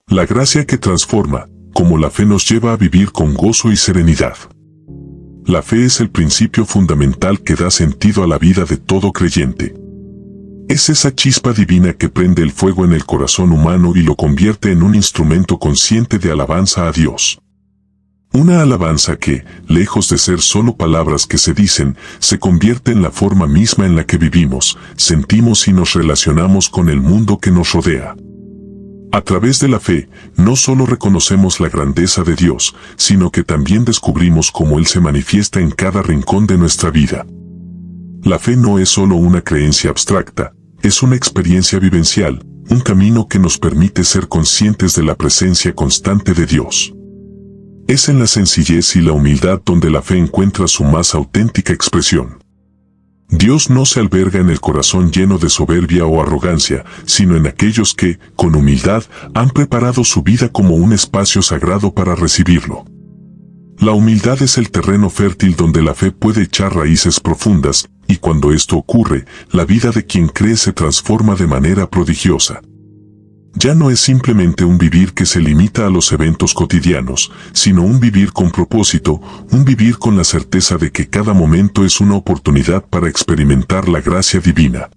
La gracia que transforma, como la fe nos lleva a vivir con gozo y serenidad. La fe es el principio fundamental que da sentido a la vida de todo creyente. Es esa chispa divina que prende el fuego en el corazón humano y lo convierte en un instrumento consciente de alabanza a Dios. Una alabanza que, lejos de ser solo palabras que se dicen, se convierte en la forma misma en la que vivimos, sentimos y nos relacionamos con el mundo que nos rodea. A través de la fe, no solo reconocemos la grandeza de Dios, sino que también descubrimos cómo Él se manifiesta en cada rincón de nuestra vida. La fe no es solo una creencia abstracta, es una experiencia vivencial, un camino que nos permite ser conscientes de la presencia constante de Dios. Es en la sencillez y la humildad donde la fe encuentra su más auténtica expresión. Dios no se alberga en el corazón lleno de soberbia o arrogancia, sino en aquellos que, con humildad, han preparado su vida como un espacio sagrado para recibirlo. La humildad es el terreno fértil donde la fe puede echar raíces profundas, y cuando esto ocurre, la vida de quien cree se transforma de manera prodigiosa. Ya no es simplemente un vivir que se limita a los eventos cotidianos, sino un vivir con propósito, un vivir con la certeza de que cada momento es una oportunidad para experimentar la gracia divina.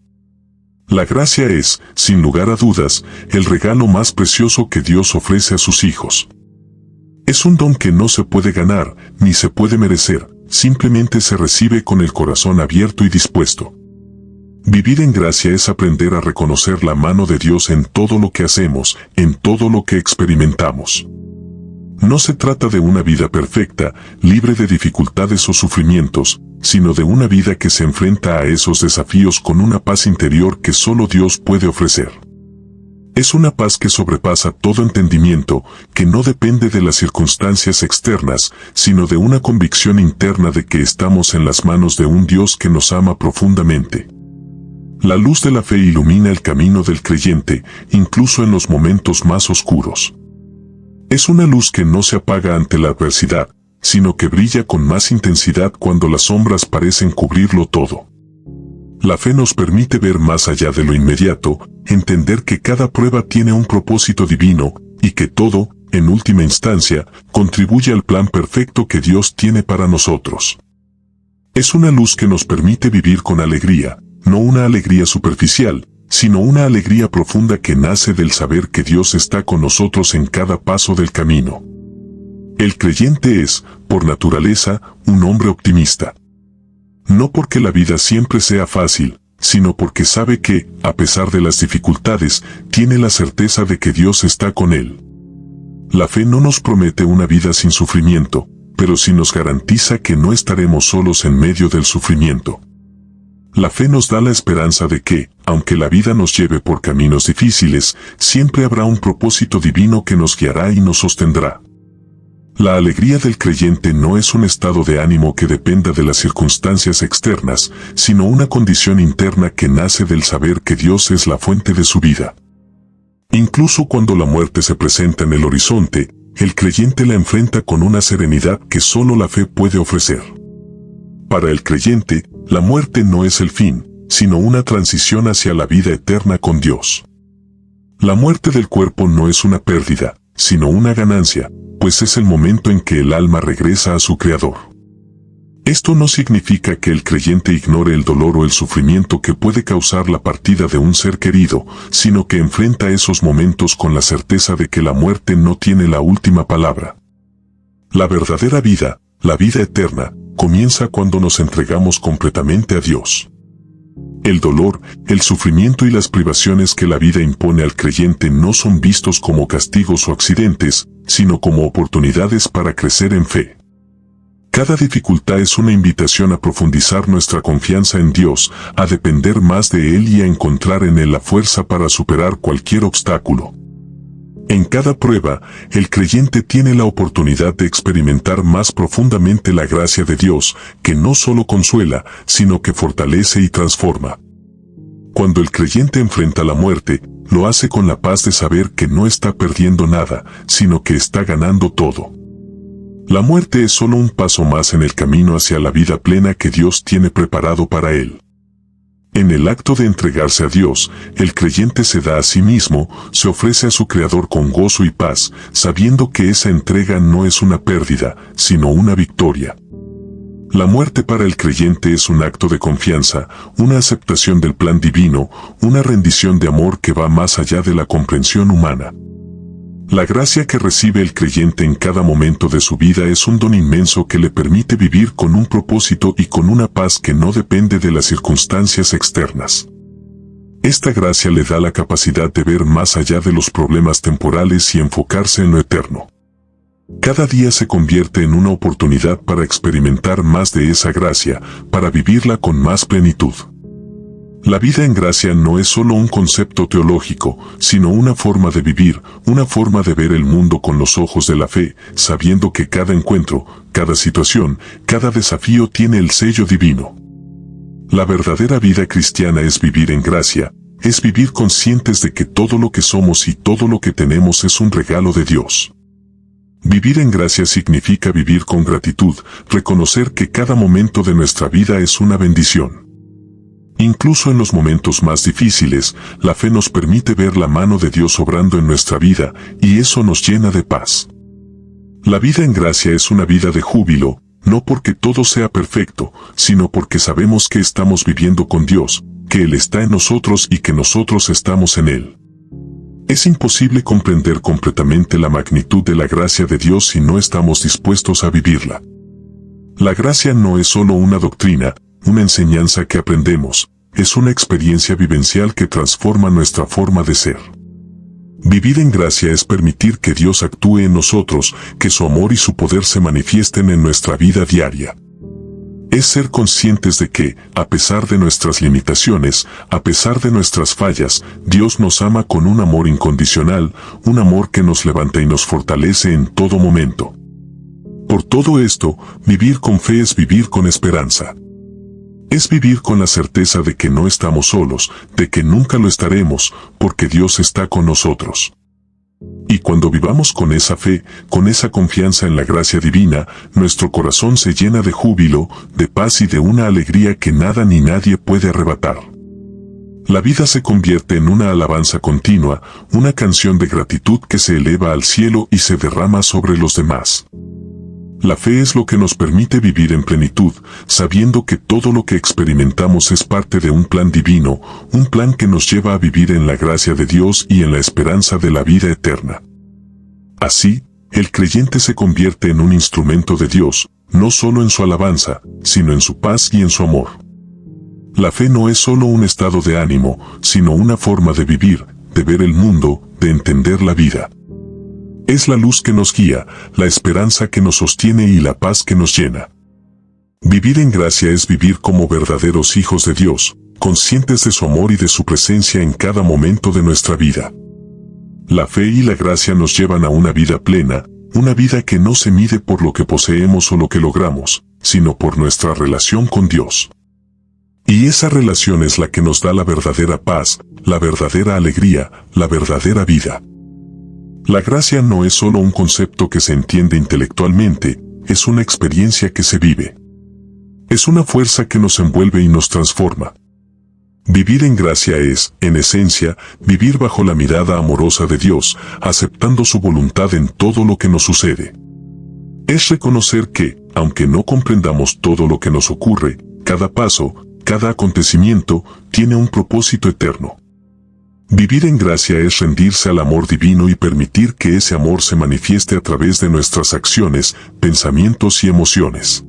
La gracia es, sin lugar a dudas, el regalo más precioso que Dios ofrece a sus hijos. Es un don que no se puede ganar, ni se puede merecer, simplemente se recibe con el corazón abierto y dispuesto. Vivir en gracia es aprender a reconocer la mano de Dios en todo lo que hacemos, en todo lo que experimentamos. No se trata de una vida perfecta, libre de dificultades o sufrimientos, sino de una vida que se enfrenta a esos desafíos con una paz interior que solo Dios puede ofrecer. Es una paz que sobrepasa todo entendimiento, que no depende de las circunstancias externas, sino de una convicción interna de que estamos en las manos de un Dios que nos ama profundamente. La luz de la fe ilumina el camino del creyente, incluso en los momentos más oscuros. Es una luz que no se apaga ante la adversidad, sino que brilla con más intensidad cuando las sombras parecen cubrirlo todo. La fe nos permite ver más allá de lo inmediato, entender que cada prueba tiene un propósito divino, y que todo, en última instancia, contribuye al plan perfecto que Dios tiene para nosotros. Es una luz que nos permite vivir con alegría, no una alegría superficial, sino una alegría profunda que nace del saber que Dios está con nosotros en cada paso del camino. El creyente es, por naturaleza, un hombre optimista. No porque la vida siempre sea fácil, sino porque sabe que, a pesar de las dificultades, tiene la certeza de que Dios está con él. La fe no nos promete una vida sin sufrimiento, pero sí nos garantiza que no estaremos solos en medio del sufrimiento. La fe nos da la esperanza de que, aunque la vida nos lleve por caminos difíciles, siempre habrá un propósito divino que nos guiará y nos sostendrá. La alegría del creyente no es un estado de ánimo que dependa de las circunstancias externas, sino una condición interna que nace del saber que Dios es la fuente de su vida. Incluso cuando la muerte se presenta en el horizonte, el creyente la enfrenta con una serenidad que solo la fe puede ofrecer. Para el creyente, la muerte no es el fin, sino una transición hacia la vida eterna con Dios. La muerte del cuerpo no es una pérdida, sino una ganancia, pues es el momento en que el alma regresa a su Creador. Esto no significa que el creyente ignore el dolor o el sufrimiento que puede causar la partida de un ser querido, sino que enfrenta esos momentos con la certeza de que la muerte no tiene la última palabra. La verdadera vida, la vida eterna, comienza cuando nos entregamos completamente a Dios. El dolor, el sufrimiento y las privaciones que la vida impone al creyente no son vistos como castigos o accidentes, sino como oportunidades para crecer en fe. Cada dificultad es una invitación a profundizar nuestra confianza en Dios, a depender más de Él y a encontrar en Él la fuerza para superar cualquier obstáculo. En cada prueba, el creyente tiene la oportunidad de experimentar más profundamente la gracia de Dios, que no solo consuela, sino que fortalece y transforma. Cuando el creyente enfrenta la muerte, lo hace con la paz de saber que no está perdiendo nada, sino que está ganando todo. La muerte es solo un paso más en el camino hacia la vida plena que Dios tiene preparado para él. En el acto de entregarse a Dios, el creyente se da a sí mismo, se ofrece a su Creador con gozo y paz, sabiendo que esa entrega no es una pérdida, sino una victoria. La muerte para el creyente es un acto de confianza, una aceptación del plan divino, una rendición de amor que va más allá de la comprensión humana. La gracia que recibe el creyente en cada momento de su vida es un don inmenso que le permite vivir con un propósito y con una paz que no depende de las circunstancias externas. Esta gracia le da la capacidad de ver más allá de los problemas temporales y enfocarse en lo eterno. Cada día se convierte en una oportunidad para experimentar más de esa gracia, para vivirla con más plenitud. La vida en gracia no es solo un concepto teológico, sino una forma de vivir, una forma de ver el mundo con los ojos de la fe, sabiendo que cada encuentro, cada situación, cada desafío tiene el sello divino. La verdadera vida cristiana es vivir en gracia, es vivir conscientes de que todo lo que somos y todo lo que tenemos es un regalo de Dios. Vivir en gracia significa vivir con gratitud, reconocer que cada momento de nuestra vida es una bendición. Incluso en los momentos más difíciles, la fe nos permite ver la mano de Dios obrando en nuestra vida, y eso nos llena de paz. La vida en gracia es una vida de júbilo, no porque todo sea perfecto, sino porque sabemos que estamos viviendo con Dios, que Él está en nosotros y que nosotros estamos en Él. Es imposible comprender completamente la magnitud de la gracia de Dios si no estamos dispuestos a vivirla. La gracia no es solo una doctrina, una enseñanza que aprendemos, es una experiencia vivencial que transforma nuestra forma de ser. Vivir en gracia es permitir que Dios actúe en nosotros, que su amor y su poder se manifiesten en nuestra vida diaria. Es ser conscientes de que, a pesar de nuestras limitaciones, a pesar de nuestras fallas, Dios nos ama con un amor incondicional, un amor que nos levanta y nos fortalece en todo momento. Por todo esto, vivir con fe es vivir con esperanza. Es vivir con la certeza de que no estamos solos, de que nunca lo estaremos, porque Dios está con nosotros. Y cuando vivamos con esa fe, con esa confianza en la gracia divina, nuestro corazón se llena de júbilo, de paz y de una alegría que nada ni nadie puede arrebatar. La vida se convierte en una alabanza continua, una canción de gratitud que se eleva al cielo y se derrama sobre los demás. La fe es lo que nos permite vivir en plenitud, sabiendo que todo lo que experimentamos es parte de un plan divino, un plan que nos lleva a vivir en la gracia de Dios y en la esperanza de la vida eterna. Así, el creyente se convierte en un instrumento de Dios, no solo en su alabanza, sino en su paz y en su amor. La fe no es solo un estado de ánimo, sino una forma de vivir, de ver el mundo, de entender la vida. Es la luz que nos guía, la esperanza que nos sostiene y la paz que nos llena. Vivir en gracia es vivir como verdaderos hijos de Dios, conscientes de su amor y de su presencia en cada momento de nuestra vida. La fe y la gracia nos llevan a una vida plena, una vida que no se mide por lo que poseemos o lo que logramos, sino por nuestra relación con Dios. Y esa relación es la que nos da la verdadera paz, la verdadera alegría, la verdadera vida. La gracia no es solo un concepto que se entiende intelectualmente, es una experiencia que se vive. Es una fuerza que nos envuelve y nos transforma. Vivir en gracia es, en esencia, vivir bajo la mirada amorosa de Dios, aceptando su voluntad en todo lo que nos sucede. Es reconocer que, aunque no comprendamos todo lo que nos ocurre, cada paso, cada acontecimiento, tiene un propósito eterno. Vivir en gracia es rendirse al amor divino y permitir que ese amor se manifieste a través de nuestras acciones, pensamientos y emociones.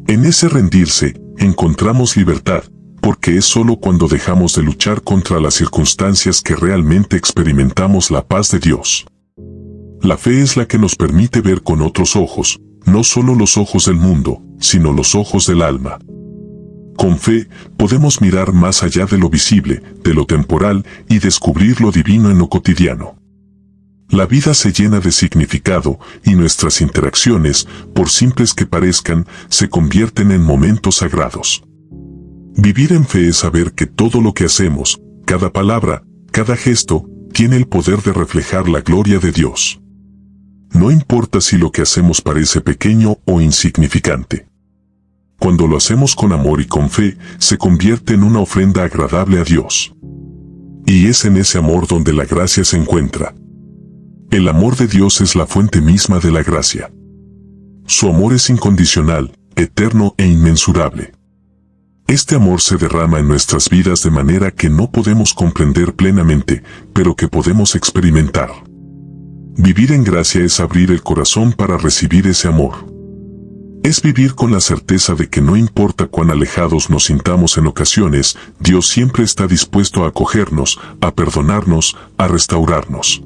En ese rendirse, encontramos libertad, porque es solo cuando dejamos de luchar contra las circunstancias que realmente experimentamos la paz de Dios. La fe es la que nos permite ver con otros ojos, no solo los ojos del mundo, sino los ojos del alma. Con fe, podemos mirar más allá de lo visible, de lo temporal, y descubrir lo divino en lo cotidiano. La vida se llena de significado, y nuestras interacciones, por simples que parezcan, se convierten en momentos sagrados. Vivir en fe es saber que todo lo que hacemos, cada palabra, cada gesto, tiene el poder de reflejar la gloria de Dios. No importa si lo que hacemos parece pequeño o insignificante. Cuando lo hacemos con amor y con fe, se convierte en una ofrenda agradable a Dios. Y es en ese amor donde la gracia se encuentra. El amor de Dios es la fuente misma de la gracia. Su amor es incondicional, eterno e inmensurable. Este amor se derrama en nuestras vidas de manera que no podemos comprender plenamente, pero que podemos experimentar. Vivir en gracia es abrir el corazón para recibir ese amor. Es vivir con la certeza de que no importa cuán alejados nos sintamos en ocasiones, Dios siempre está dispuesto a acogernos, a perdonarnos, a restaurarnos.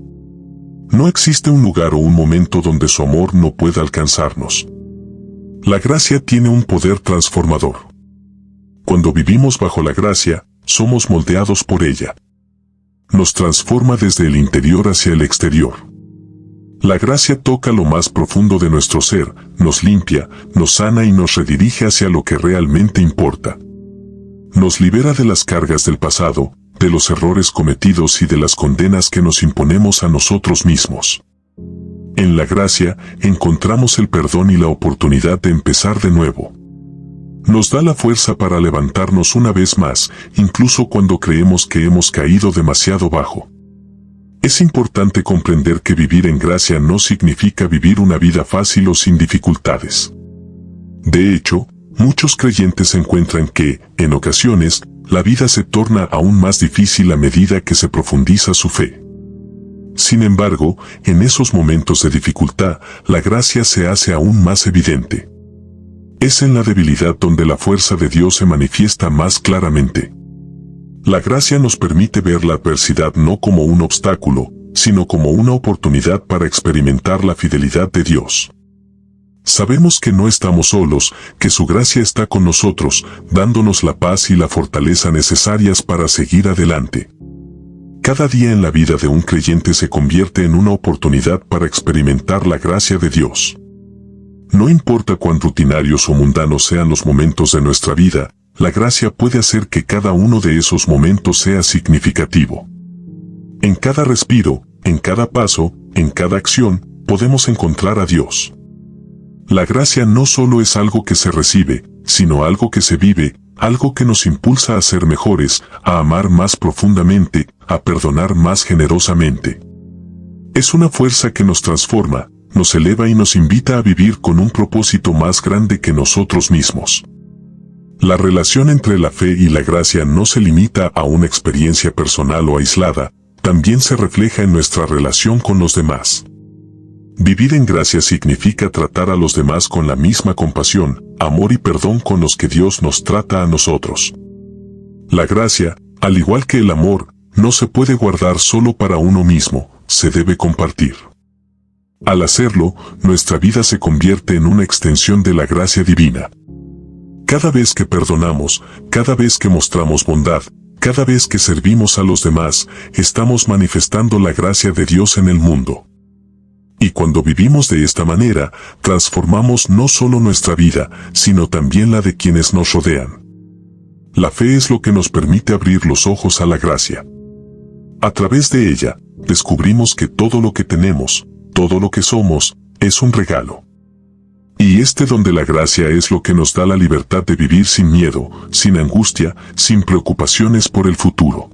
No existe un lugar o un momento donde su amor no pueda alcanzarnos. La gracia tiene un poder transformador. Cuando vivimos bajo la gracia, somos moldeados por ella. Nos transforma desde el interior hacia el exterior. La gracia toca lo más profundo de nuestro ser, nos limpia, nos sana y nos redirige hacia lo que realmente importa. Nos libera de las cargas del pasado, de los errores cometidos y de las condenas que nos imponemos a nosotros mismos. En la gracia, encontramos el perdón y la oportunidad de empezar de nuevo. Nos da la fuerza para levantarnos una vez más, incluso cuando creemos que hemos caído demasiado bajo. Es importante comprender que vivir en gracia no significa vivir una vida fácil o sin dificultades. De hecho, muchos creyentes encuentran que, en ocasiones, la vida se torna aún más difícil a medida que se profundiza su fe. Sin embargo, en esos momentos de dificultad, la gracia se hace aún más evidente. Es en la debilidad donde la fuerza de Dios se manifiesta más claramente. La gracia nos permite ver la adversidad no como un obstáculo, sino como una oportunidad para experimentar la fidelidad de Dios. Sabemos que no estamos solos, que su gracia está con nosotros, dándonos la paz y la fortaleza necesarias para seguir adelante. Cada día en la vida de un creyente se convierte en una oportunidad para experimentar la gracia de Dios. No importa cuán rutinarios o mundanos sean los momentos de nuestra vida, la gracia puede hacer que cada uno de esos momentos sea significativo. En cada respiro, en cada paso, en cada acción, podemos encontrar a Dios. La gracia no solo es algo que se recibe, sino algo que se vive, algo que nos impulsa a ser mejores, a amar más profundamente, a perdonar más generosamente. Es una fuerza que nos transforma, nos eleva y nos invita a vivir con un propósito más grande que nosotros mismos. La relación entre la fe y la gracia no se limita a una experiencia personal o aislada, también se refleja en nuestra relación con los demás. Vivir en gracia significa tratar a los demás con la misma compasión, amor y perdón con los que Dios nos trata a nosotros. La gracia, al igual que el amor, no se puede guardar solo para uno mismo, se debe compartir. Al hacerlo, nuestra vida se convierte en una extensión de la gracia divina. Cada vez que perdonamos, cada vez que mostramos bondad, cada vez que servimos a los demás, estamos manifestando la gracia de Dios en el mundo. Y cuando vivimos de esta manera, transformamos no solo nuestra vida, sino también la de quienes nos rodean. La fe es lo que nos permite abrir los ojos a la gracia. A través de ella, descubrimos que todo lo que tenemos, todo lo que somos, es un regalo. Y donde la gracia es lo que nos da la libertad de vivir sin miedo, sin angustia, sin preocupaciones por el futuro.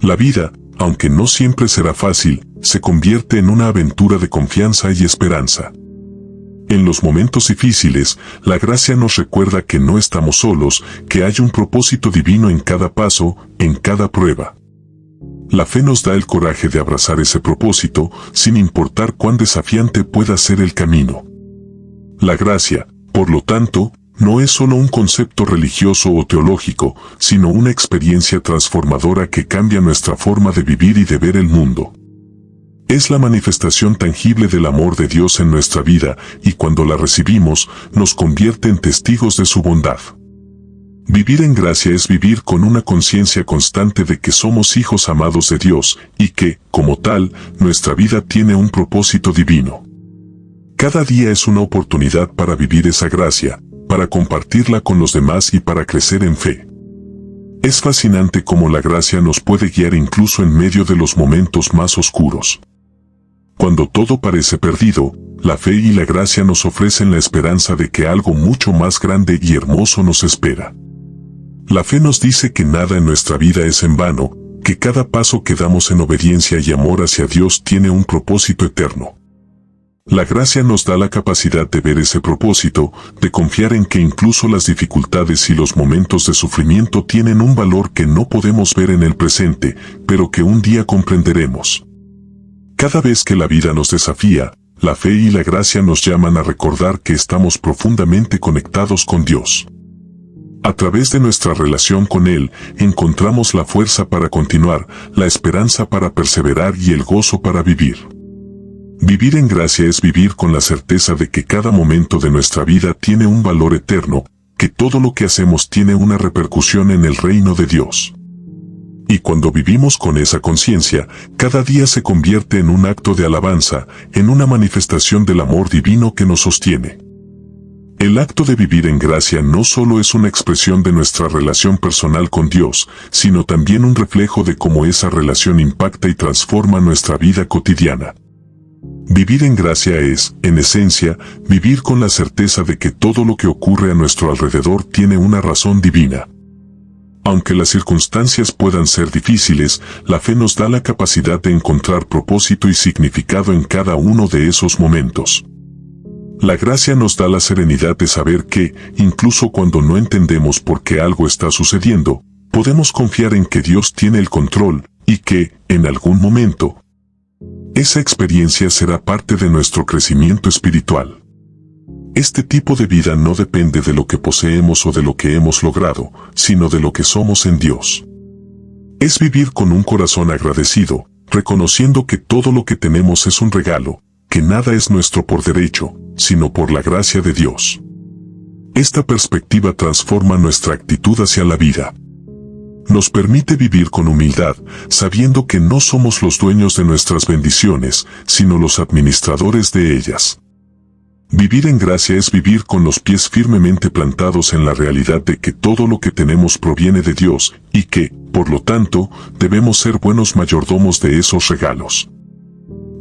La vida, aunque no siempre será fácil, se convierte en una aventura de confianza y esperanza. En los momentos difíciles, la gracia nos recuerda que no estamos solos, que hay un propósito divino en cada paso, en cada prueba. La fe nos da el coraje de abrazar ese propósito, sin importar cuán desafiante pueda ser el camino. La gracia, por lo tanto, no es solo un concepto religioso o teológico, sino una experiencia transformadora que cambia nuestra forma de vivir y de ver el mundo. Es la manifestación tangible del amor de Dios en nuestra vida, y cuando la recibimos, nos convierte en testigos de su bondad. Vivir en gracia es vivir con una conciencia constante de que somos hijos amados de Dios, y que, como tal, nuestra vida tiene un propósito divino. Cada día es una oportunidad para vivir esa gracia, para compartirla con los demás y para crecer en fe. Es fascinante cómo la gracia nos puede guiar incluso en medio de los momentos más oscuros. Cuando todo parece perdido, la fe y la gracia nos ofrecen la esperanza de que algo mucho más grande y hermoso nos espera. La fe nos dice que nada en nuestra vida es en vano, que cada paso que damos en obediencia y amor hacia Dios tiene un propósito eterno. La gracia nos da la capacidad de ver ese propósito, de confiar en que incluso las dificultades y los momentos de sufrimiento tienen un valor que no podemos ver en el presente, pero que un día comprenderemos. Cada vez que la vida nos desafía, la fe y la gracia nos llaman a recordar que estamos profundamente conectados con Dios. A través de nuestra relación con Él, encontramos la fuerza para continuar, la esperanza para perseverar y el gozo para vivir. Vivir en gracia es vivir con la certeza de que cada momento de nuestra vida tiene un valor eterno, que todo lo que hacemos tiene una repercusión en el reino de Dios. Y cuando vivimos con esa conciencia, cada día se convierte en un acto de alabanza, en una manifestación del amor divino que nos sostiene. El acto de vivir en gracia no solo es una expresión de nuestra relación personal con Dios, sino también un reflejo de cómo esa relación impacta y transforma nuestra vida cotidiana. Vivir en gracia es, en esencia, vivir con la certeza de que todo lo que ocurre a nuestro alrededor tiene una razón divina. Aunque las circunstancias puedan ser difíciles, la fe nos da la capacidad de encontrar propósito y significado en cada uno de esos momentos. La gracia nos da la serenidad de saber que, incluso cuando no entendemos por qué algo está sucediendo, podemos confiar en que Dios tiene el control, y que, en algún momento, esa experiencia será parte de nuestro crecimiento espiritual. Este tipo de vida no depende de lo que poseemos o de lo que hemos logrado, sino de lo que somos en Dios. Es vivir con un corazón agradecido, reconociendo que todo lo que tenemos es un regalo, que nada es nuestro por derecho, sino por la gracia de Dios. Esta perspectiva transforma nuestra actitud hacia la vida. Nos permite vivir con humildad, sabiendo que no somos los dueños de nuestras bendiciones, sino los administradores de ellas. Vivir en gracia es vivir con los pies firmemente plantados en la realidad de que todo lo que tenemos proviene de Dios, y que, por lo tanto, debemos ser buenos mayordomos de esos regalos.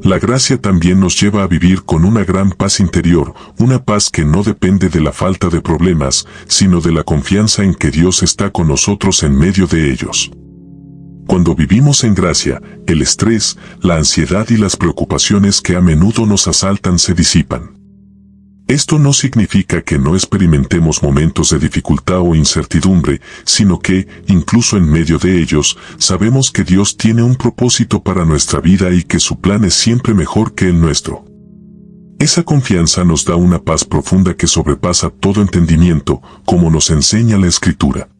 La gracia también nos lleva a vivir con una gran paz interior, una paz que no depende de la falta de problemas, sino de la confianza en que Dios está con nosotros en medio de ellos. Cuando vivimos en gracia, el estrés, la ansiedad y las preocupaciones que a menudo nos asaltan se disipan. Esto no significa que no experimentemos momentos de dificultad o incertidumbre, sino que, incluso en medio de ellos, sabemos que Dios tiene un propósito para nuestra vida y que su plan es siempre mejor que el nuestro. Esa confianza nos da una paz profunda que sobrepasa todo entendimiento, como nos enseña la Escritura.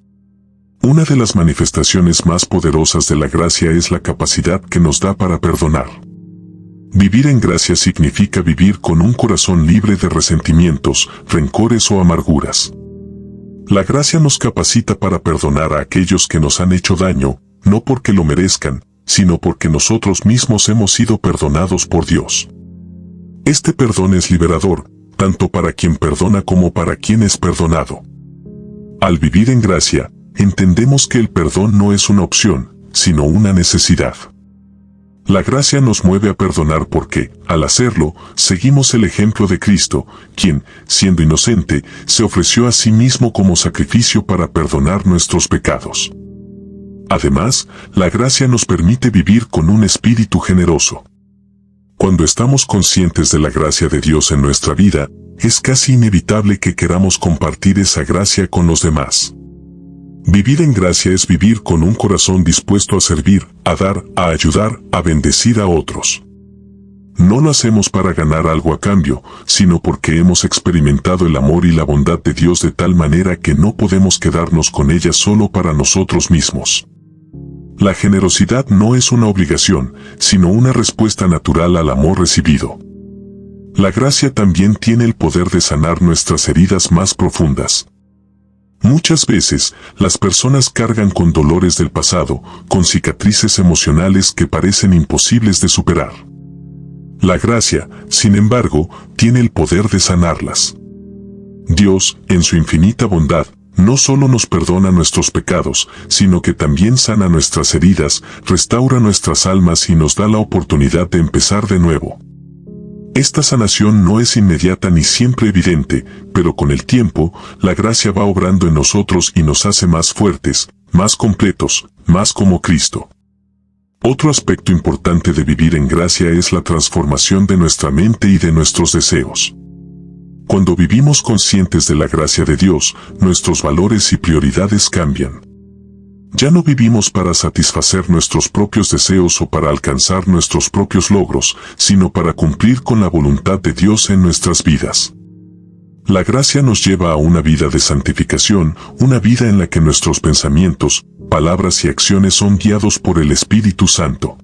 Una de las manifestaciones más poderosas de la gracia es la capacidad que nos da para perdonar. Vivir en gracia significa vivir con un corazón libre de resentimientos, rencores o amarguras. La gracia nos capacita para perdonar a aquellos que nos han hecho daño, no porque lo merezcan, sino porque nosotros mismos hemos sido perdonados por Dios. Este perdón es liberador, tanto para quien perdona como para quien es perdonado. Al vivir en gracia, entendemos que el perdón no es una opción, sino una necesidad. La gracia nos mueve a perdonar porque, al hacerlo, seguimos el ejemplo de Cristo, quien, siendo inocente, se ofreció a sí mismo como sacrificio para perdonar nuestros pecados. Además, la gracia nos permite vivir con un espíritu generoso. Cuando estamos conscientes de la gracia de Dios en nuestra vida, es casi inevitable que queramos compartir esa gracia con los demás. Vivir en gracia es vivir con un corazón dispuesto a servir, a dar, a ayudar, a bendecir a otros. No lo hacemos para ganar algo a cambio, sino porque hemos experimentado el amor y la bondad de Dios de tal manera que no podemos quedarnos con ella solo para nosotros mismos. La generosidad no es una obligación, sino una respuesta natural al amor recibido. La gracia también tiene el poder de sanar nuestras heridas más profundas. Muchas veces, las personas cargan con dolores del pasado, con cicatrices emocionales que parecen imposibles de superar. La gracia, sin embargo, tiene el poder de sanarlas. Dios, en su infinita bondad, no solo nos perdona nuestros pecados, sino que también sana nuestras heridas, restaura nuestras almas y nos da la oportunidad de empezar de nuevo. Esta sanación no es inmediata ni siempre evidente, pero con el tiempo, la gracia va obrando en nosotros y nos hace más fuertes, más completos, más como Cristo. Otro aspecto importante de vivir en gracia es la transformación de nuestra mente y de nuestros deseos. Cuando vivimos conscientes de la gracia de Dios, nuestros valores y prioridades cambian. Ya no vivimos para satisfacer nuestros propios deseos o para alcanzar nuestros propios logros, sino para cumplir con la voluntad de Dios en nuestras vidas. La gracia nos lleva a una vida de santificación, una vida en la que nuestros pensamientos, palabras y acciones son guiados por el Espíritu Santo.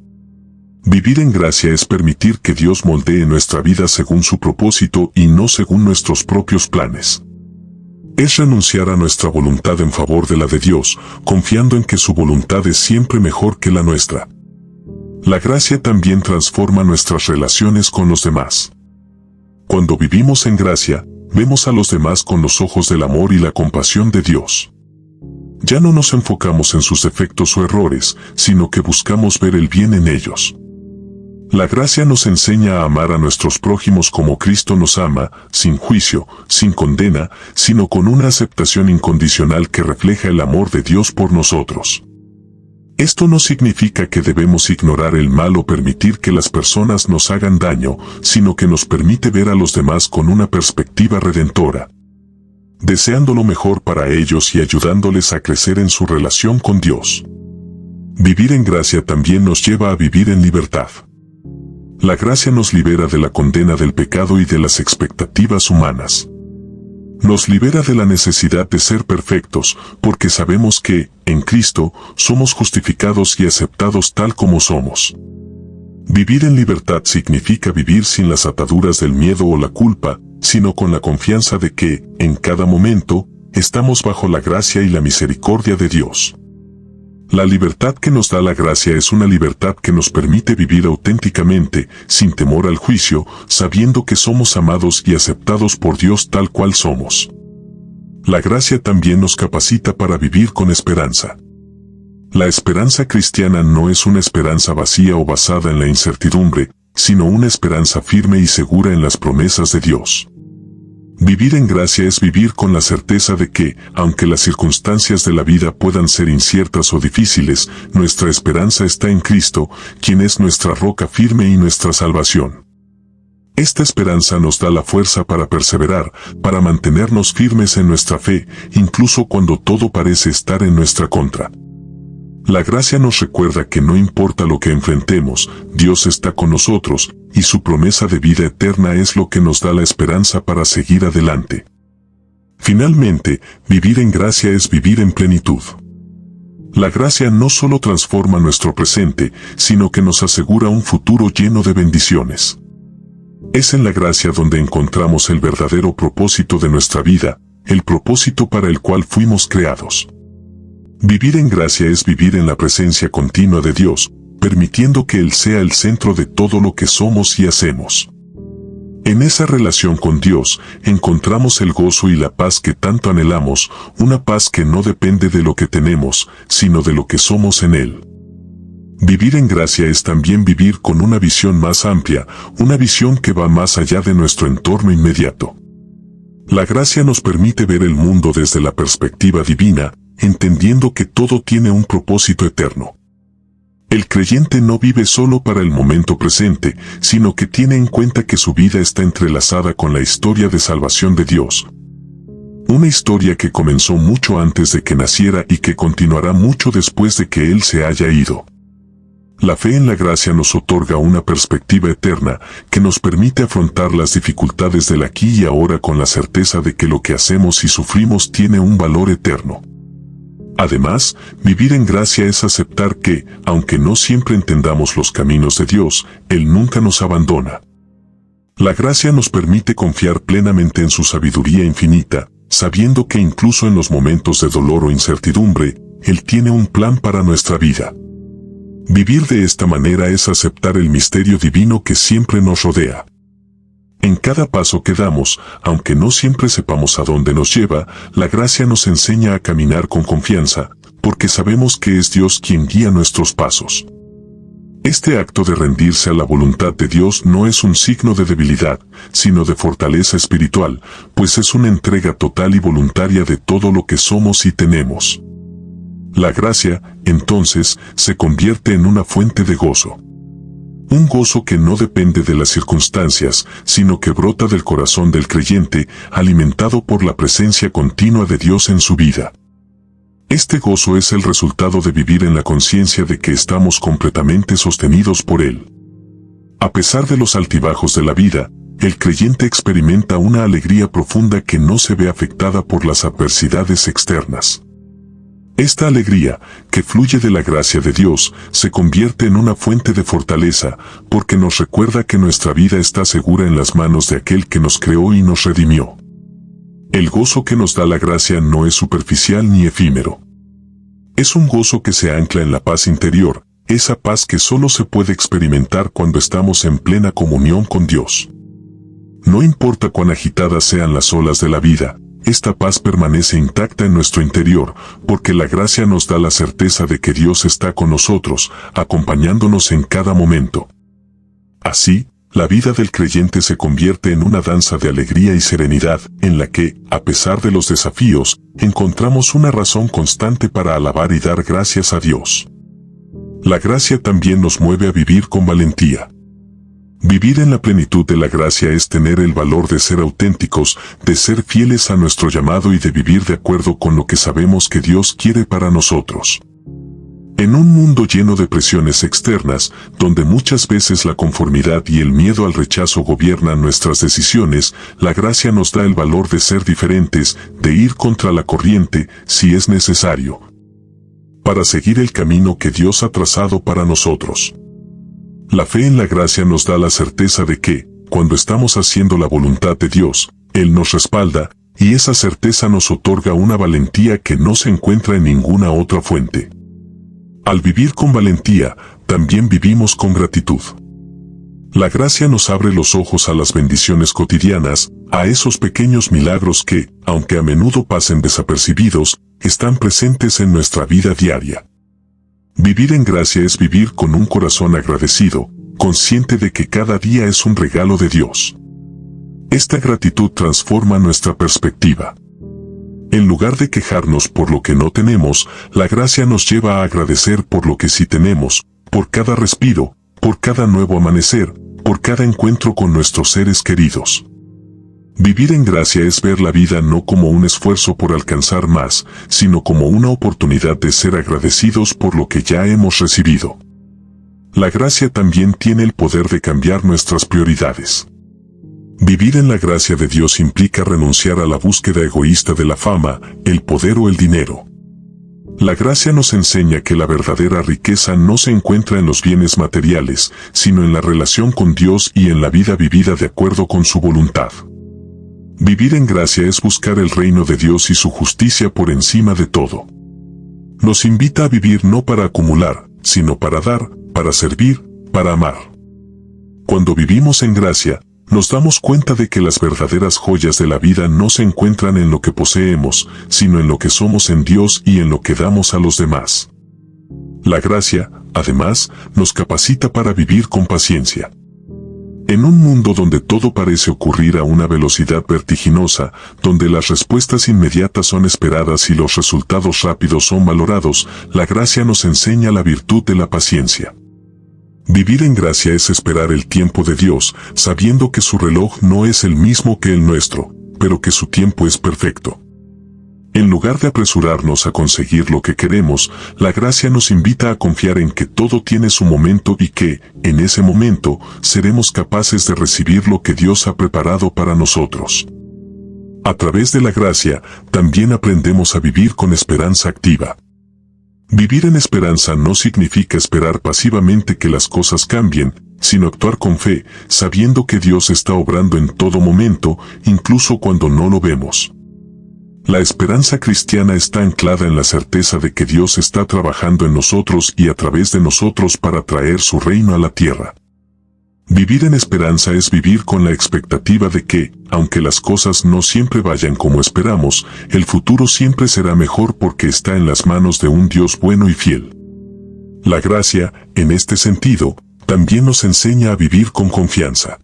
Vivir en gracia es permitir que Dios moldee nuestra vida según su propósito y no según nuestros propios planes. Es renunciar a nuestra voluntad en favor de la de Dios, confiando en que su voluntad es siempre mejor que la nuestra. La gracia también transforma nuestras relaciones con los demás. Cuando vivimos en gracia, vemos a los demás con los ojos del amor y la compasión de Dios. Ya no nos enfocamos en sus defectos o errores, sino que buscamos ver el bien en ellos. La gracia nos enseña a amar a nuestros prójimos como Cristo nos ama, sin juicio, sin condena, sino con una aceptación incondicional que refleja el amor de Dios por nosotros. Esto no significa que debemos ignorar el mal o permitir que las personas nos hagan daño, sino que nos permite ver a los demás con una perspectiva redentora, deseando lo mejor para ellos y ayudándoles a crecer en su relación con Dios. Vivir en gracia también nos lleva a vivir en libertad. La gracia nos libera de la condena del pecado y de las expectativas humanas. Nos libera de la necesidad de ser perfectos, porque sabemos que, en Cristo, somos justificados y aceptados tal como somos. Vivir en libertad significa vivir sin las ataduras del miedo o la culpa, sino con la confianza de que, en cada momento, estamos bajo la gracia y la misericordia de Dios. La libertad que nos da la gracia es una libertad que nos permite vivir auténticamente, sin temor al juicio, sabiendo que somos amados y aceptados por Dios tal cual somos. La gracia también nos capacita para vivir con esperanza. La esperanza cristiana no es una esperanza vacía o basada en la incertidumbre, sino una esperanza firme y segura en las promesas de Dios. Vivir en gracia es vivir con la certeza de que, aunque las circunstancias de la vida puedan ser inciertas o difíciles, nuestra esperanza está en Cristo, quien es nuestra roca firme y nuestra salvación. Esta esperanza nos da la fuerza para perseverar, para mantenernos firmes en nuestra fe, incluso cuando todo parece estar en nuestra contra. La gracia nos recuerda que no importa lo que enfrentemos, Dios está con nosotros, y su promesa de vida eterna es lo que nos da la esperanza para seguir adelante. Finalmente, vivir en gracia es vivir en plenitud. La gracia no solo transforma nuestro presente, sino que nos asegura un futuro lleno de bendiciones. Es en la gracia donde encontramos el verdadero propósito de nuestra vida, el propósito para el cual fuimos creados. Vivir en gracia es vivir en la presencia continua de Dios, permitiendo que Él sea el centro de todo lo que somos y hacemos. En esa relación con Dios, encontramos el gozo y la paz que tanto anhelamos, una paz que no depende de lo que tenemos, sino de lo que somos en Él. Vivir en gracia es también vivir con una visión más amplia, una visión que va más allá de nuestro entorno inmediato. La gracia nos permite ver el mundo desde la perspectiva divina, entendiendo que todo tiene un propósito eterno. El creyente no vive solo para el momento presente, sino que tiene en cuenta que su vida está entrelazada con la historia de salvación de Dios. Una historia que comenzó mucho antes de que naciera y que continuará mucho después de que Él se haya ido. La fe en la gracia nos otorga una perspectiva eterna que nos permite afrontar las dificultades del aquí y ahora con la certeza de que lo que hacemos y sufrimos tiene un valor eterno. Además, vivir en gracia es aceptar que, aunque no siempre entendamos los caminos de Dios, Él nunca nos abandona. La gracia nos permite confiar plenamente en su sabiduría infinita, sabiendo que incluso en los momentos de dolor o incertidumbre, Él tiene un plan para nuestra vida. Vivir de esta manera es aceptar el misterio divino que siempre nos rodea. En cada paso que damos, aunque no siempre sepamos a dónde nos lleva, la gracia nos enseña a caminar con confianza, porque sabemos que es Dios quien guía nuestros pasos. Este acto de rendirse a la voluntad de Dios no es un signo de debilidad, sino de fortaleza espiritual, pues es una entrega total y voluntaria de todo lo que somos y tenemos. La gracia, entonces, se convierte en una fuente de gozo. Un gozo que no depende de las circunstancias, sino que brota del corazón del creyente, alimentado por la presencia continua de Dios en su vida. Este gozo es el resultado de vivir en la conciencia de que estamos completamente sostenidos por Él. A pesar de los altibajos de la vida, el creyente experimenta una alegría profunda que no se ve afectada por las adversidades externas. Esta alegría, que fluye de la gracia de Dios, se convierte en una fuente de fortaleza, porque nos recuerda que nuestra vida está segura en las manos de aquel que nos creó y nos redimió. El gozo que nos da la gracia no es superficial ni efímero. Es un gozo que se ancla en la paz interior, esa paz que solo se puede experimentar cuando estamos en plena comunión con Dios. No importa cuán agitadas sean las olas de la vida, esta paz permanece intacta en nuestro interior, porque la gracia nos da la certeza de que Dios está con nosotros, acompañándonos en cada momento. Así, la vida del creyente se convierte en una danza de alegría y serenidad, en la que, a pesar de los desafíos, encontramos una razón constante para alabar y dar gracias a Dios. La gracia también nos mueve a vivir con valentía. Vivir en la plenitud de la gracia es tener el valor de ser auténticos, de ser fieles a nuestro llamado y de vivir de acuerdo con lo que sabemos que Dios quiere para nosotros. En un mundo lleno de presiones externas, donde muchas veces la conformidad y el miedo al rechazo gobiernan nuestras decisiones, la gracia nos da el valor de ser diferentes, de ir contra la corriente, si es necesario, para seguir el camino que Dios ha trazado para nosotros. La fe en la gracia nos da la certeza de que, cuando estamos haciendo la voluntad de Dios, Él nos respalda, y esa certeza nos otorga una valentía que no se encuentra en ninguna otra fuente. Al vivir con valentía, también vivimos con gratitud. La gracia nos abre los ojos a las bendiciones cotidianas, a esos pequeños milagros que, aunque a menudo pasen desapercibidos, están presentes en nuestra vida diaria. Vivir en gracia es vivir con un corazón agradecido, consciente de que cada día es un regalo de Dios. Esta gratitud transforma nuestra perspectiva. En lugar de quejarnos por lo que no tenemos, la gracia nos lleva a agradecer por lo que sí tenemos, por cada respiro, por cada nuevo amanecer, por cada encuentro con nuestros seres queridos. Vivir en gracia es ver la vida no como un esfuerzo por alcanzar más, sino como una oportunidad de ser agradecidos por lo que ya hemos recibido. La gracia también tiene el poder de cambiar nuestras prioridades. Vivir en la gracia de Dios implica renunciar a la búsqueda egoísta de la fama, el poder o el dinero. La gracia nos enseña que la verdadera riqueza no se encuentra en los bienes materiales, sino en la relación con Dios y en la vida vivida de acuerdo con su voluntad. Vivir en gracia es buscar el reino de Dios y su justicia por encima de todo. Nos invita a vivir no para acumular, sino para dar, para servir, para amar. Cuando vivimos en gracia, nos damos cuenta de que las verdaderas joyas de la vida no se encuentran en lo que poseemos, sino en lo que somos en Dios y en lo que damos a los demás. La gracia, además, nos capacita para vivir con paciencia. En un mundo donde todo parece ocurrir a una velocidad vertiginosa, donde las respuestas inmediatas son esperadas y los resultados rápidos son valorados, la gracia nos enseña la virtud de la paciencia. Vivir en gracia es esperar el tiempo de Dios, sabiendo que su reloj no es el mismo que el nuestro, pero que su tiempo es perfecto. En lugar de apresurarnos a conseguir lo que queremos, la gracia nos invita a confiar en que todo tiene su momento y que, en ese momento, seremos capaces de recibir lo que Dios ha preparado para nosotros. A través de la gracia, también aprendemos a vivir con esperanza activa. Vivir en esperanza no significa esperar pasivamente que las cosas cambien, sino actuar con fe, sabiendo que Dios está obrando en todo momento, incluso cuando no lo vemos. La esperanza cristiana está anclada en la certeza de que Dios está trabajando en nosotros y a través de nosotros para traer su reino a la tierra. Vivir en esperanza es vivir con la expectativa de que, aunque las cosas no siempre vayan como esperamos, el futuro siempre será mejor porque está en las manos de un Dios bueno y fiel. La gracia, en este sentido, también nos enseña a vivir con confianza.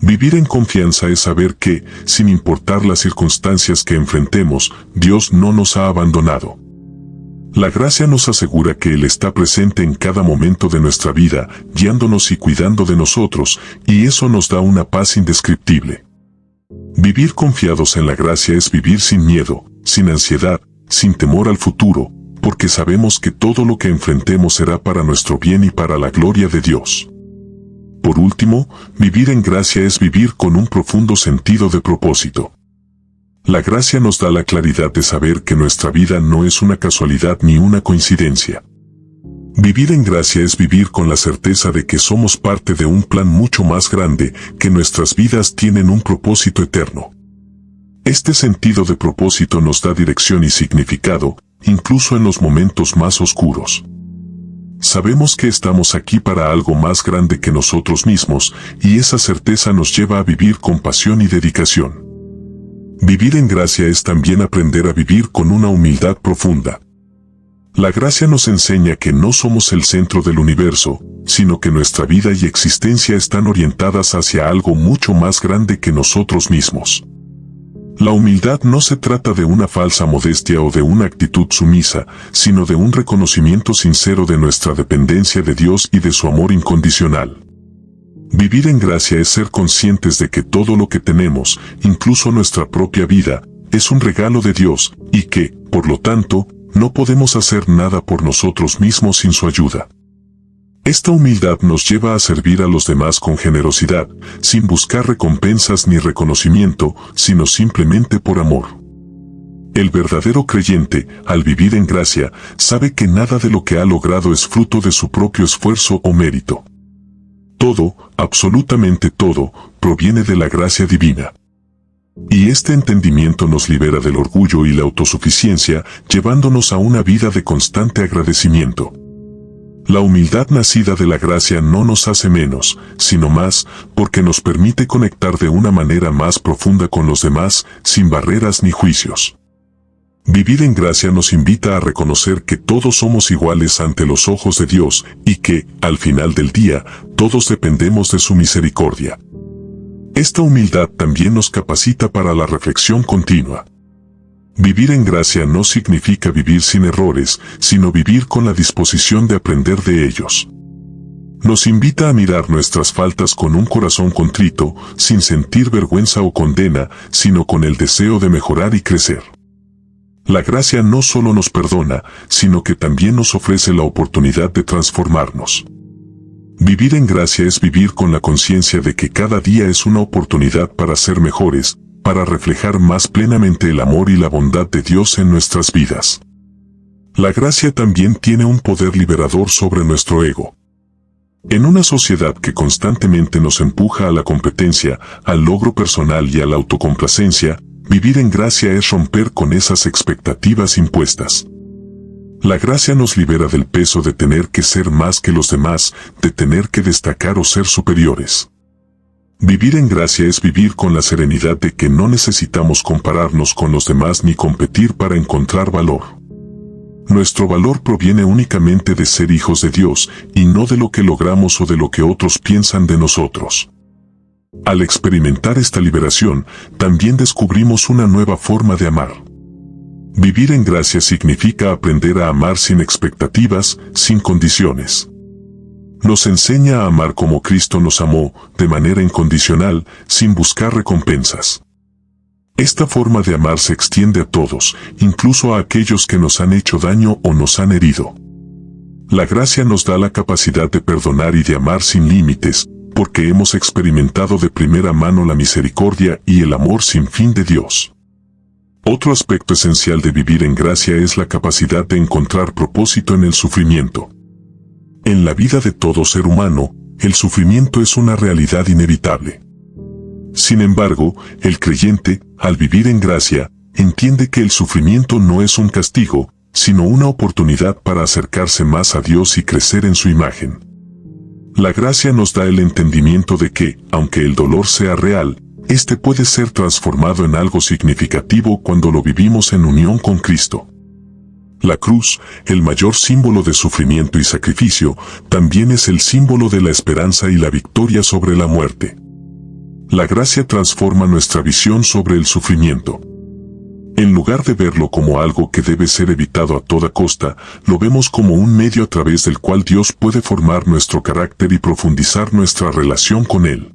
Vivir en confianza es saber que, sin importar las circunstancias que enfrentemos, Dios no nos ha abandonado. La gracia nos asegura que Él está presente en cada momento de nuestra vida, guiándonos y cuidando de nosotros, y eso nos da una paz indescriptible. Vivir confiados en la gracia es vivir sin miedo, sin ansiedad, sin temor al futuro, porque sabemos que todo lo que enfrentemos será para nuestro bien y para la gloria de Dios. Por último, vivir en gracia es vivir con un profundo sentido de propósito. La gracia nos da la claridad de saber que nuestra vida no es una casualidad ni una coincidencia. Vivir en gracia es vivir con la certeza de que somos parte de un plan mucho más grande, que nuestras vidas tienen un propósito eterno. Este sentido de propósito nos da dirección y significado, incluso en los momentos más oscuros. Sabemos que estamos aquí para algo más grande que nosotros mismos, y esa certeza nos lleva a vivir con pasión y dedicación. Vivir en gracia es también aprender a vivir con una humildad profunda. La gracia nos enseña que no somos el centro del universo, sino que nuestra vida y existencia están orientadas hacia algo mucho más grande que nosotros mismos. La humildad no se trata de una falsa modestia o de una actitud sumisa, sino de un reconocimiento sincero de nuestra dependencia de Dios y de su amor incondicional. Vivir en gracia es ser conscientes de que todo lo que tenemos, incluso nuestra propia vida, es un regalo de Dios, y que, por lo tanto, no podemos hacer nada por nosotros mismos sin su ayuda. Esta humildad nos lleva a servir a los demás con generosidad, sin buscar recompensas ni reconocimiento, sino simplemente por amor. El verdadero creyente, al vivir en gracia, sabe que nada de lo que ha logrado es fruto de su propio esfuerzo o mérito. Todo, absolutamente todo, proviene de la gracia divina. Y este entendimiento nos libera del orgullo y la autosuficiencia, llevándonos a una vida de constante agradecimiento. La humildad nacida de la gracia no nos hace menos, sino más, porque nos permite conectar de una manera más profunda con los demás, sin barreras ni juicios. Vivir en gracia nos invita a reconocer que todos somos iguales ante los ojos de Dios, y que, al final del día, todos dependemos de su misericordia. Esta humildad también nos capacita para la reflexión continua. Vivir en gracia no significa vivir sin errores, sino vivir con la disposición de aprender de ellos. Nos invita a mirar nuestras faltas con un corazón contrito, sin sentir vergüenza o condena, sino con el deseo de mejorar y crecer. La gracia no solo nos perdona, sino que también nos ofrece la oportunidad de transformarnos. Vivir en gracia es vivir con la conciencia de que cada día es una oportunidad para ser mejores, para reflejar más plenamente el amor y la bondad de Dios en nuestras vidas. La gracia también tiene un poder liberador sobre nuestro ego. En una sociedad que constantemente nos empuja a la competencia, al logro personal y a la autocomplacencia, vivir en gracia es romper con esas expectativas impuestas. La gracia nos libera del peso de tener que ser más que los demás, de tener que destacar o ser superiores. Vivir en gracia es vivir con la serenidad de que no necesitamos compararnos con los demás ni competir para encontrar valor. Nuestro valor proviene únicamente de ser hijos de Dios, y no de lo que logramos o de lo que otros piensan de nosotros. Al experimentar esta liberación, también descubrimos una nueva forma de amar. Vivir en gracia significa aprender a amar sin expectativas, sin condiciones. Nos enseña a amar como Cristo nos amó, de manera incondicional, sin buscar recompensas. Esta forma de amar se extiende a todos, incluso a aquellos que nos han hecho daño o nos han herido. La gracia nos da la capacidad de perdonar y de amar sin límites, porque hemos experimentado de primera mano la misericordia y el amor sin fin de Dios. Otro aspecto esencial de vivir en gracia es la capacidad de encontrar propósito en el sufrimiento. En la vida de todo ser humano, el sufrimiento es una realidad inevitable. Sin embargo, el creyente, al vivir en gracia, entiende que el sufrimiento no es un castigo, sino una oportunidad para acercarse más a Dios y crecer en su imagen. La gracia nos da el entendimiento de que, aunque el dolor sea real, este puede ser transformado en algo significativo cuando lo vivimos en unión con Cristo. La cruz, el mayor símbolo de sufrimiento y sacrificio, también es el símbolo de la esperanza y la victoria sobre la muerte. La gracia transforma nuestra visión sobre el sufrimiento. En lugar de verlo como algo que debe ser evitado a toda costa, lo vemos como un medio a través del cual Dios puede formar nuestro carácter y profundizar nuestra relación con Él.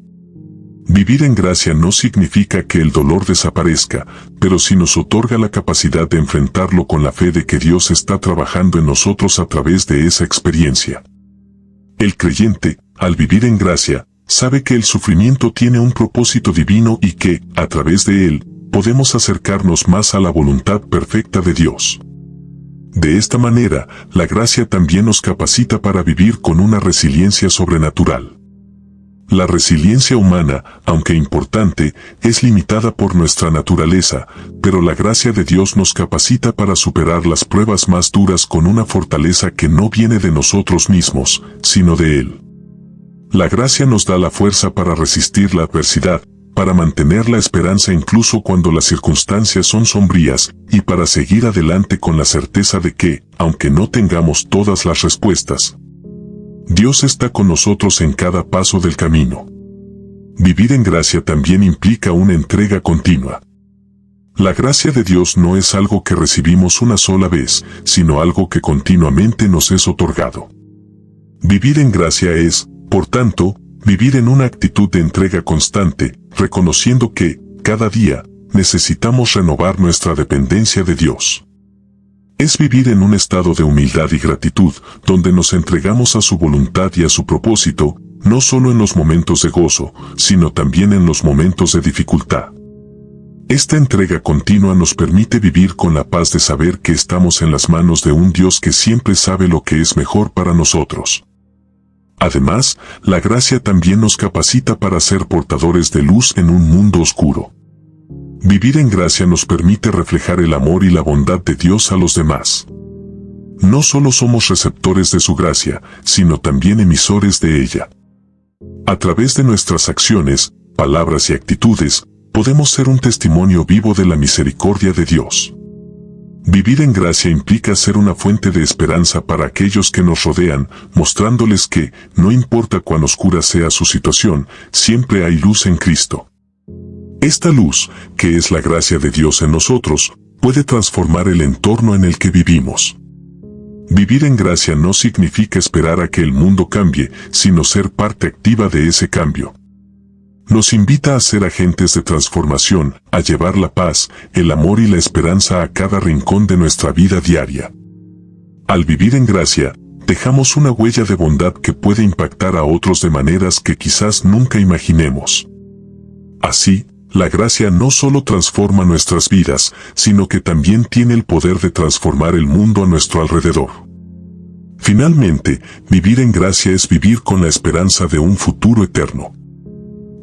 Vivir en gracia no significa que el dolor desaparezca, pero sí nos otorga la capacidad de enfrentarlo con la fe de que Dios está trabajando en nosotros a través de esa experiencia. El creyente, al vivir en gracia, sabe que el sufrimiento tiene un propósito divino y que, a través de él, podemos acercarnos más a la voluntad perfecta de Dios. De esta manera, la gracia también nos capacita para vivir con una resiliencia sobrenatural. La resiliencia humana, aunque importante, es limitada por nuestra naturaleza, pero la gracia de Dios nos capacita para superar las pruebas más duras con una fortaleza que no viene de nosotros mismos, sino de Él. La gracia nos da la fuerza para resistir la adversidad, para mantener la esperanza incluso cuando las circunstancias son sombrías, y para seguir adelante con la certeza de que, aunque no tengamos todas las respuestas, Dios está con nosotros en cada paso del camino. Vivir en gracia también implica una entrega continua. La gracia de Dios no es algo que recibimos una sola vez, sino algo que continuamente nos es otorgado. Vivir en gracia es, por tanto, vivir en una actitud de entrega constante, reconociendo que, cada día, necesitamos renovar nuestra dependencia de Dios. Es vivir en un estado de humildad y gratitud, donde nos entregamos a su voluntad y a su propósito, no solo en los momentos de gozo, sino también en los momentos de dificultad. Esta entrega continua nos permite vivir con la paz de saber que estamos en las manos de un Dios que siempre sabe lo que es mejor para nosotros. Además, la gracia también nos capacita para ser portadores de luz en un mundo oscuro. Vivir en gracia nos permite reflejar el amor y la bondad de Dios a los demás. No solo somos receptores de su gracia, sino también emisores de ella. A través de nuestras acciones, palabras y actitudes, podemos ser un testimonio vivo de la misericordia de Dios. Vivir en gracia implica ser una fuente de esperanza para aquellos que nos rodean, mostrándoles que, no importa cuán oscura sea su situación, siempre hay luz en Cristo. Esta luz, que es la gracia de Dios en nosotros, puede transformar el entorno en el que vivimos. Vivir en gracia no significa esperar a que el mundo cambie, sino ser parte activa de ese cambio. Nos invita a ser agentes de transformación, a llevar la paz, el amor y la esperanza a cada rincón de nuestra vida diaria. Al vivir en gracia, dejamos una huella de bondad que puede impactar a otros de maneras que quizás nunca imaginemos. Así, la gracia no solo transforma nuestras vidas, sino que también tiene el poder de transformar el mundo a nuestro alrededor. Finalmente, vivir en gracia es vivir con la esperanza de un futuro eterno.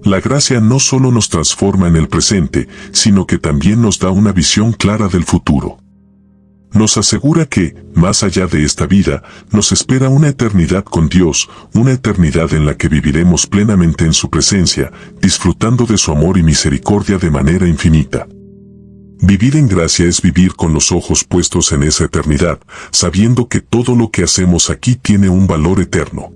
La gracia no solo nos transforma en el presente, sino que también nos da una visión clara del futuro. Nos asegura que, más allá de esta vida, nos espera una eternidad con Dios, una eternidad en la que viviremos plenamente en su presencia, disfrutando de su amor y misericordia de manera infinita. Vivir en gracia es vivir con los ojos puestos en esa eternidad, sabiendo que todo lo que hacemos aquí tiene un valor eterno.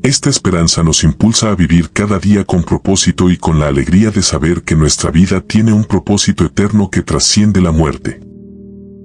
Esta esperanza nos impulsa a vivir cada día con propósito y con la alegría de saber que nuestra vida tiene un propósito eterno que trasciende la muerte.